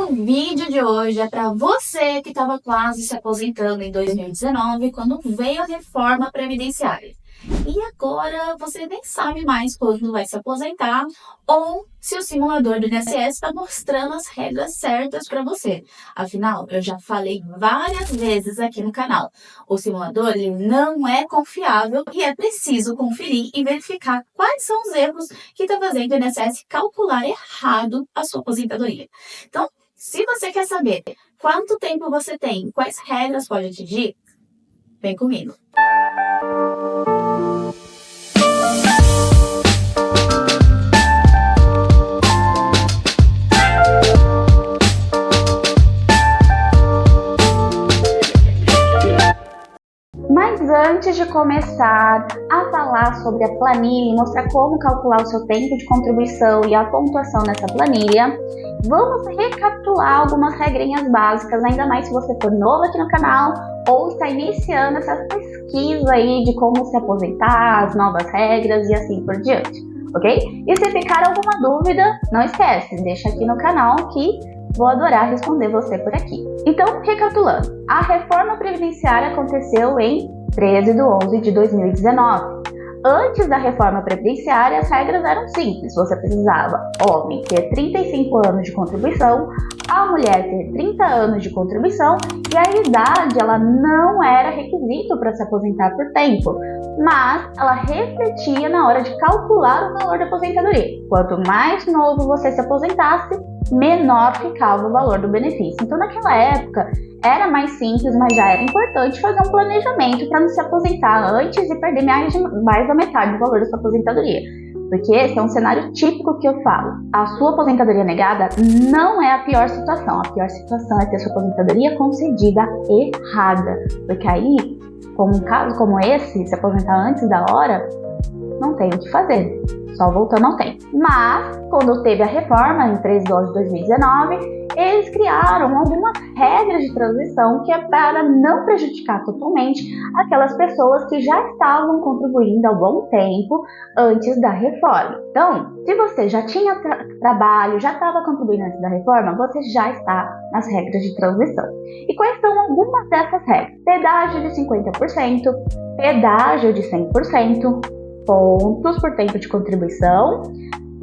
o vídeo de hoje é para você que estava quase se aposentando em 2019, quando veio a reforma previdenciária. E agora você nem sabe mais quando vai se aposentar ou se o simulador do INSS está mostrando as regras certas para você. Afinal, eu já falei várias vezes aqui no canal, o simulador ele não é confiável e é preciso conferir e verificar quais são os erros que está fazendo o INSS calcular errado a sua aposentadoria. Então, se você quer saber quanto tempo você tem, quais regras pode atingir, vem comigo. Mas antes de começar a falar sobre a planilha e mostrar como calcular o seu tempo de contribuição e a pontuação nessa planilha, vamos recapitular algumas regrinhas básicas, ainda mais se você for novo aqui no canal ou está iniciando essa pesquisa aí de como se aposentar, as novas regras e assim por diante, ok? E se ficar alguma dúvida, não esquece, deixa aqui no canal que vou adorar responder você por aqui. Então, recapitulando, a reforma previdenciária aconteceu em 13/11/2019. Antes da reforma previdenciária, as regras eram simples. Você precisava, homem, ter 35 anos de contribuição, a mulher ter 30 anos de contribuição e a idade ela não era requisito para se aposentar por tempo, mas ela refletia na hora de calcular o valor da aposentadoria. Quanto mais novo você se aposentasse, menor ficava o valor do benefício. Então, naquela época, era mais simples, mas já era importante fazer um planejamento para não se aposentar antes e perder mais da metade do valor da sua aposentadoria. Porque esse é um cenário típico que eu falo. A sua aposentadoria negada não é a pior situação. A pior situação é ter sua aposentadoria concedida errada. Porque aí, com um caso como esse, se aposentar antes da hora, não tem o que fazer. Só voltando ao tempo. Mas, quando teve a reforma, em 13/12/2019, eles criaram algumas regras de transição que é para não prejudicar totalmente aquelas pessoas que já estavam contribuindo há bom tempo antes da reforma. Então, se você já tinha trabalho, já estava contribuindo antes da reforma, você já está nas regras de transição. E quais são algumas dessas regras? Pedágio de 50%, pedágio de 100%, pontos por tempo de contribuição,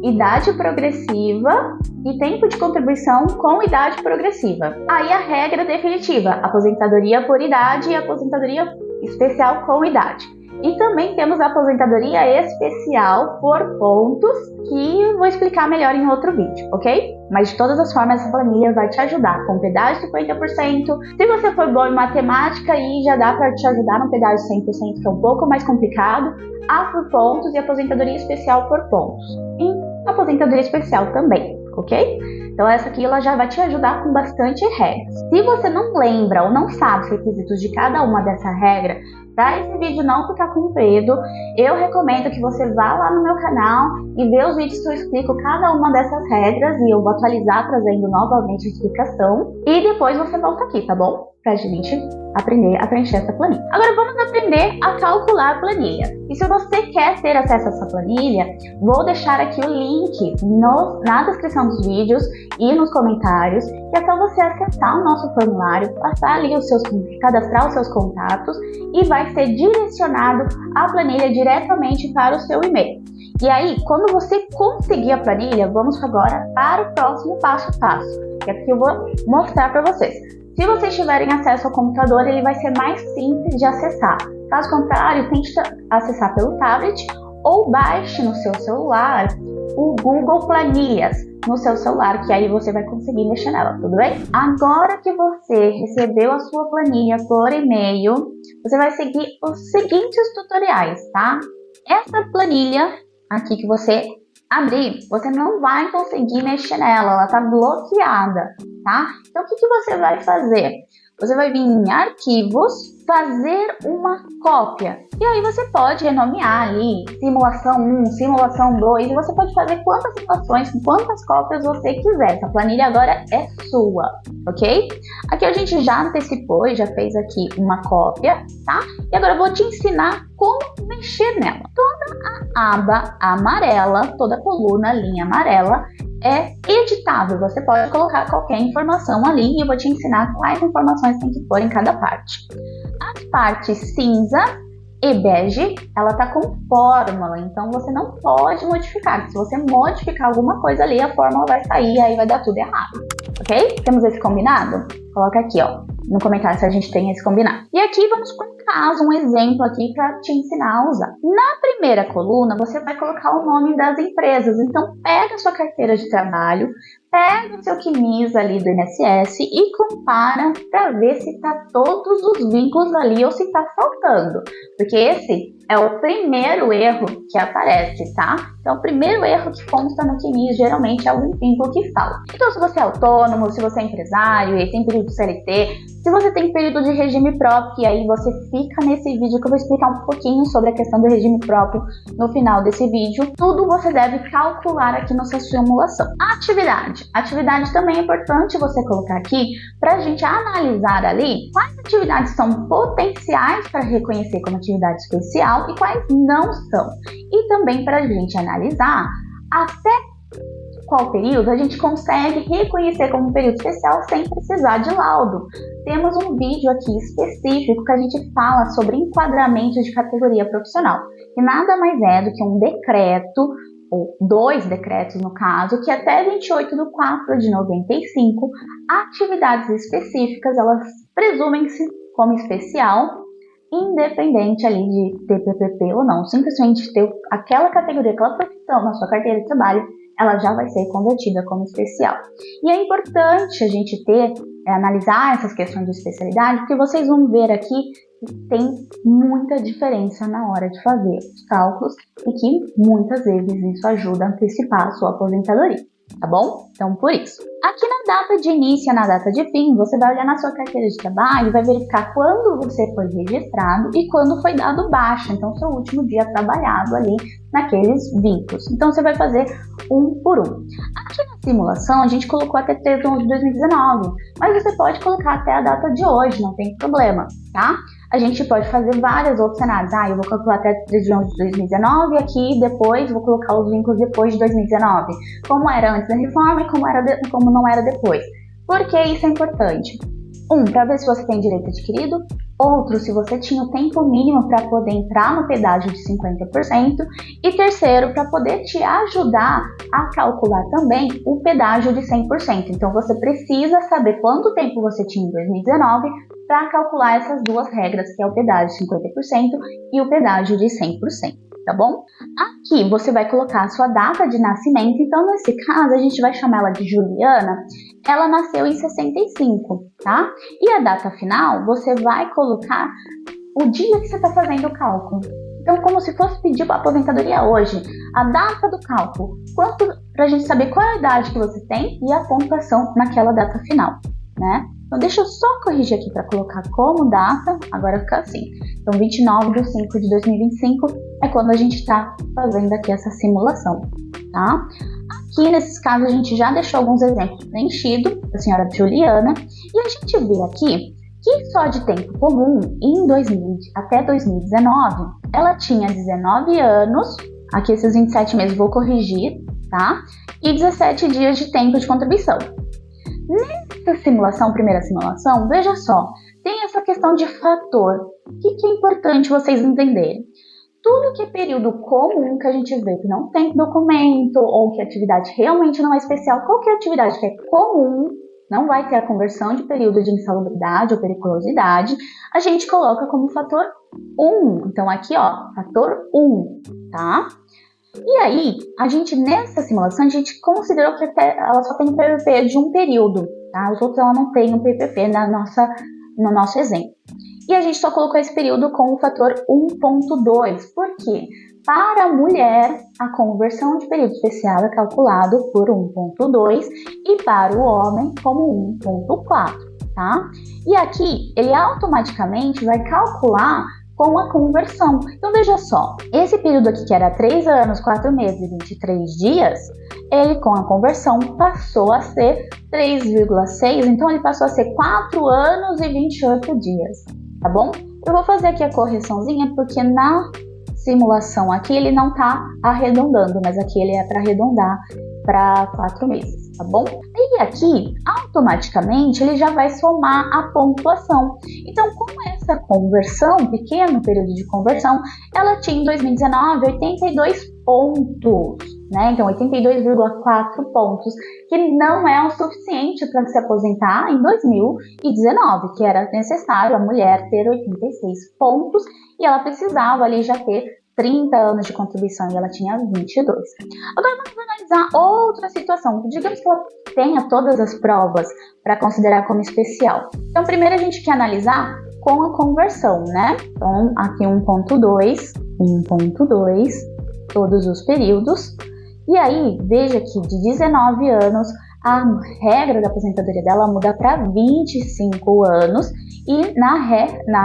idade progressiva e tempo de contribuição com idade progressiva. Aí a regra definitiva, aposentadoria por idade e aposentadoria especial com idade. E também temos a aposentadoria especial por pontos, que vou explicar melhor em outro vídeo, ok? Mas de todas as formas, essa planilha vai te ajudar com pedágio de 50%. Se você for bom em matemática, aí já dá para te ajudar no pedágio de 100%, que é um pouco mais complicado, a por pontos e aposentadoria especial por pontos. E aposentadoria especial também, ok? Então essa aqui ela já vai te ajudar com bastante regras. Se você não lembra ou não sabe os requisitos de cada uma dessa regra, para esse vídeo não ficar comprido, eu recomendo que você vá lá no meu canal e vê os vídeos que eu explico cada uma dessas regras e eu vou atualizar trazendo novamente a explicação. E depois você volta aqui, tá bom? Pra gente aprender a preencher essa planilha. Agora vamos aprender a calcular a planilha. E se você quer ter acesso a essa planilha, vou deixar aqui o link na descrição dos vídeos e nos comentários, que é só você acessar o nosso formulário, passar ali cadastrar os seus contatos e vai ser direcionado a planilha diretamente para o seu e-mail. E aí, quando você conseguir a planilha, vamos agora para o próximo passo a passo, que é que eu vou mostrar para vocês. Se vocês tiverem acesso ao computador, ele vai ser mais simples de acessar. Caso contrário, tente acessar pelo tablet ou baixe no seu celular o Google Planilhas no seu celular, que aí você vai conseguir mexer nela, tudo bem? Agora que você recebeu a sua planilha por e-mail, você vai seguir os seguintes tutoriais, tá? Essa planilha aqui que você abrir, você não vai conseguir mexer nela, ela tá bloqueada, tá? Então, o que você vai fazer? Você vai vir em arquivos, fazer uma cópia. E aí você pode renomear ali, simulação 1, simulação 2, e você pode fazer quantas simulações, quantas cópias você quiser. Essa planilha agora é sua, ok? Aqui a gente já antecipou e já fez aqui uma cópia, tá? E agora eu vou te ensinar como mexer nela. Toda a aba amarela, toda a coluna, linha amarela, é editável, você pode colocar qualquer informação ali e eu vou te ensinar quais informações tem que pôr em cada parte. As partes cinza e bege, ela tá com fórmula, então você não pode modificar. Se você modificar alguma coisa ali, a fórmula vai sair e aí vai dar tudo errado, ok? Temos esse combinado? Coloca aqui, ó, no comentário se a gente tem esse combinado. E aqui vamos para um caso, um exemplo aqui para te ensinar a usar. Na primeira coluna, você vai colocar o nome das empresas. Então, pega a sua carteira de trabalho, pega o seu CNIS ali do INSS e compara para ver se está todos os vínculos ali ou se está faltando. Porque esse é o primeiro erro que aparece, tá? Então, o primeiro erro que consta no CNIS geralmente é algum vínculo que falta. Então, se você é autônomo, se você é empresário e tem período de CLT, se você tem período de regime próprio, e aí você fica nesse vídeo que eu vou explicar um pouquinho sobre a questão do regime próprio no final desse vídeo, tudo você deve calcular aqui na sua simulação. Atividade. Atividade também é importante você colocar aqui para a gente analisar ali quais atividades são potenciais para reconhecer como atividade especial e quais não são. E também para a gente analisar até qual período a gente consegue reconhecer como período especial sem precisar de laudo. Temos um vídeo aqui específico que a gente fala sobre enquadramento de categoria profissional, que nada mais é do que um decreto, ou 2 decretos no caso, que até 28/4/95, atividades específicas, elas presumem-se como especial, independente ali de ter PPP ou não, simplesmente ter aquela categoria, aquela profissão na sua carteira de trabalho, ela já vai ser convertida como especial. E é importante a gente analisar essas questões de especialidade, porque vocês vão ver aqui que tem muita diferença na hora de fazer os cálculos e que muitas vezes isso ajuda a antecipar a sua aposentadoria, tá bom? Então, por isso. Aqui na data de início e na data de fim, você vai olhar na sua carteira de trabalho e vai verificar quando você foi registrado e quando foi dado baixa, então seu último dia trabalhado ali naqueles vínculos. Então, você vai fazer um por um. Aqui na simulação, a gente colocou até 3 de 11 de 2019, mas você pode colocar até a data de hoje, não tem problema, tá? A gente pode fazer vários outros cenários. Eu vou calcular até 3 de 11 de 2019 aqui, depois vou colocar os vínculos depois de 2019. Como era antes da reforma e como não era depois. Por que isso é importante? Para ver se você tem direito adquirido. Outro, se você tinha o tempo mínimo para poder entrar no pedágio de 50%. E terceiro, para poder te ajudar a calcular também o pedágio de 100%. Então, você precisa saber quanto tempo você tinha em 2019 para calcular essas duas regras, que é o pedágio de 50% e o pedágio de 100%. Tá bom? Aqui você vai colocar a sua data de nascimento, então nesse caso a gente vai chamar ela de Juliana, ela nasceu em 65, tá? E a data final você vai colocar o dia que você está fazendo o cálculo. Então, como se fosse pedir para a aposentadoria hoje, a data do cálculo, para a gente saber qual é a idade que você tem e a pontuação naquela data final, né? Então, deixa eu só corrigir aqui para colocar como data, agora fica assim. Então, 29/5/2025 é quando a gente está fazendo aqui essa simulação, tá? Aqui, nesses casos, a gente já deixou alguns exemplos preenchidos, da senhora Juliana, e a gente vê aqui que só de tempo comum, em 2020 até 2019, ela tinha 19 anos, aqui esses 27 meses vou corrigir, tá? E 17 dias de tempo de contribuição. Nessa simulação, primeira simulação, veja só, tem essa questão de fator. O que é importante vocês entenderem? Tudo que é período comum, que a gente vê que não tem documento, ou que a atividade realmente não é especial, qualquer atividade que é comum, não vai ter a conversão de período de insalubridade ou periculosidade, a gente coloca como fator 1. Então, aqui, ó, fator 1, tá? E aí, a gente, nessa simulação, a gente considerou que até ela só tem PPP de um período, tá? Os outros, ela não tem um PPP no nosso exemplo. E a gente só colocou esse período com o fator 1.2. Por quê? Para a mulher, a conversão de período especial é calculado por 1.2 e para o homem como 1.4, tá? E aqui, ele automaticamente vai calcular com a conversão. Então, veja só, esse período aqui que era 3 anos, 4 meses e 23 dias, ele com a conversão passou a ser 3,6, então ele passou a ser 4 anos e 28 dias, tá bom? Eu vou fazer aqui a correçãozinha porque na simulação aqui ele não tá arredondando, mas aqui ele é para arredondar para 4 meses, tá bom? E aqui, automaticamente, ele já vai somar a pontuação. Então, com essa conversão, pequeno período de conversão, ela tinha em 2019 82 pontos, né? Então, 82,4 pontos, que não é o suficiente para se aposentar em 2019, que era necessário a mulher ter 86 pontos e ela precisava ali já ter 30 anos de contribuição e ela tinha 22. Agora vamos analisar outra situação. Digamos que ela tenha todas as provas para considerar como especial. Então, primeiro a gente quer analisar com a conversão, né? Então, aqui 1.2, todos os períodos. E aí, veja que de 19 anos, a regra da aposentadoria dela muda para 25 anos e na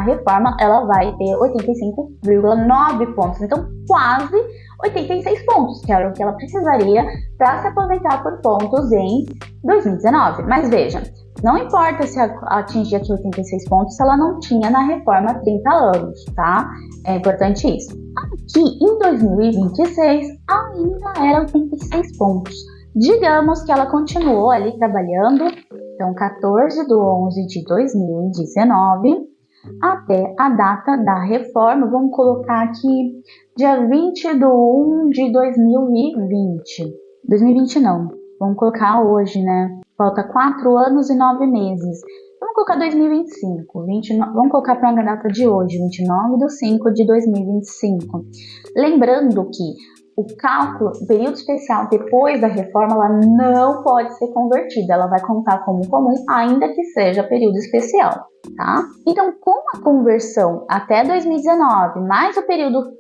reforma ela vai ter 85,9 pontos. Então, quase 86 pontos, que era o que ela precisaria para se aposentar por pontos em 2019. Mas veja, não importa se atingir aqui 86 pontos se ela não tinha na reforma 30 anos, tá? É importante isso. Aqui, em 2026, ainda era 86 pontos. Digamos que ela continuou ali trabalhando, então 14/11/2019, até a data da reforma, vamos colocar aqui dia 20/1/2020. 2020 não, vamos colocar hoje, né? Falta 4 anos e 9 meses. Vamos colocar 2025, vamos colocar para a data de hoje, 29/5/2025. Lembrando que o cálculo, o período especial depois da reforma, ela não pode ser convertida, ela vai contar como comum, ainda que seja período especial, tá? Então, com a conversão até 2019, mais o período,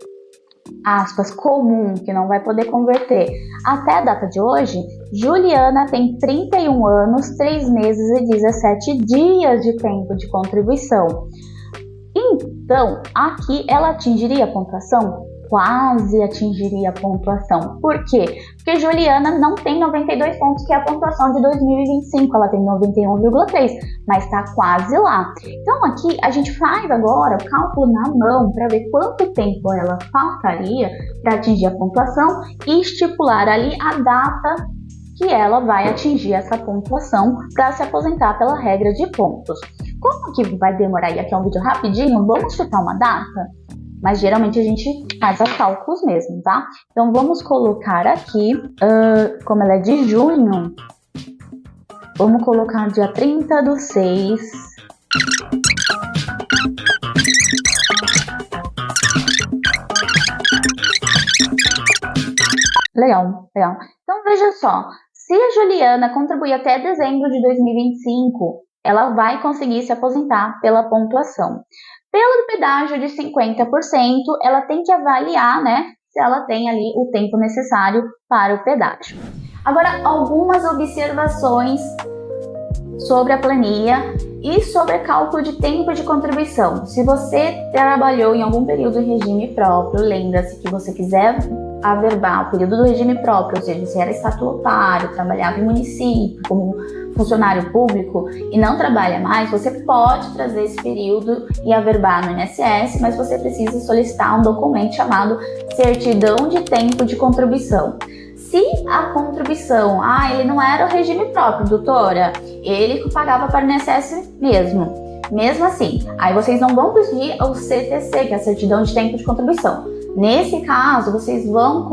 aspas, comum, que não vai poder converter, até a data de hoje, Juliana tem 31 anos, 3 meses e 17 dias de tempo de contribuição. Então, aqui ela atingiria a pontuação? Quase atingiria a pontuação. Por quê? Porque Juliana não tem 92 pontos, que é a pontuação de 2025, ela tem 91,3, mas está quase lá. Então aqui a gente faz agora o cálculo na mão para ver quanto tempo ela faltaria para atingir a pontuação e estipular ali a data que ela vai atingir essa pontuação para se aposentar pela regra de pontos. Como que vai demorar? E aqui é um vídeo rapidinho, vamos chutar uma data? Mas geralmente a gente faz os cálculos mesmo, tá? Então vamos colocar aqui, como ela é de junho, vamos colocar dia 30/6. Legal. Então veja só, se a Juliana contribuir até dezembro de 2025, ela vai conseguir se aposentar pela pontuação. Pelo pedágio de 50%, ela tem que avaliar, né, se ela tem ali o tempo necessário para o pedágio. Agora, algumas observações sobre a planilha e sobre cálculo de tempo de contribuição. Se você trabalhou em algum período em regime próprio, lembra-se que você quiser averbar o período do regime próprio, ou seja, você era estatutário, trabalhava em município, como funcionário público e não trabalha mais, você pode trazer esse período e averbar no INSS, mas você precisa solicitar um documento chamado Certidão de Tempo de Contribuição. Se a contribuição, ele não era o regime próprio, doutora, ele pagava para o INSS mesmo assim, aí vocês não vão pedir o CTC, que é a Certidão de Tempo de Contribuição. Nesse caso, vocês vão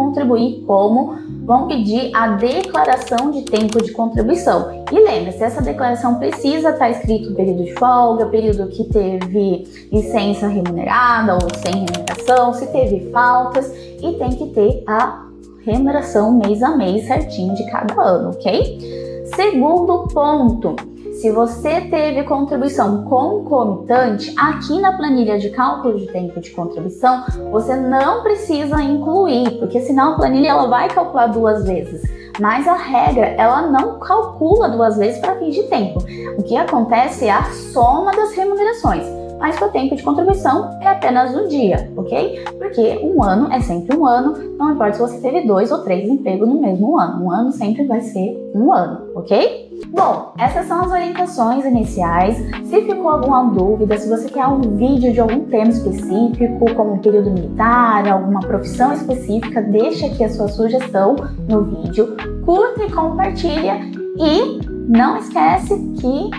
vão pedir a declaração de tempo de contribuição. E lembre-se, essa declaração precisa estar escrito o período de folga, período que teve licença remunerada ou sem remuneração, se teve faltas, e tem que ter a remuneração mês a mês certinho de cada ano, ok? Segundo ponto, se você teve contribuição concomitante, aqui na planilha de cálculo de tempo de contribuição, você não precisa incluir, porque senão a planilha ela vai calcular 2 vezes. Mas a regra, ela não calcula 2 vezes para fins de tempo. O que acontece é a soma das remunerações. Mas o tempo de contribuição é apenas um dia, ok? Porque um ano é sempre um ano, não importa se você teve 2 ou 3 empregos no mesmo ano. Um ano sempre vai ser um ano, ok? Bom, essas são as orientações iniciais. Se ficou alguma dúvida, se você quer um vídeo de algum tema específico, como período militar, alguma profissão específica, deixa aqui a sua sugestão no vídeo. curta e compartilha. E não esquece que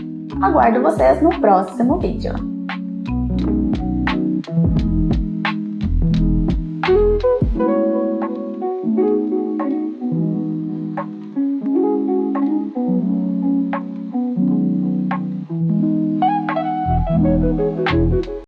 aguardo vocês no próximo vídeo.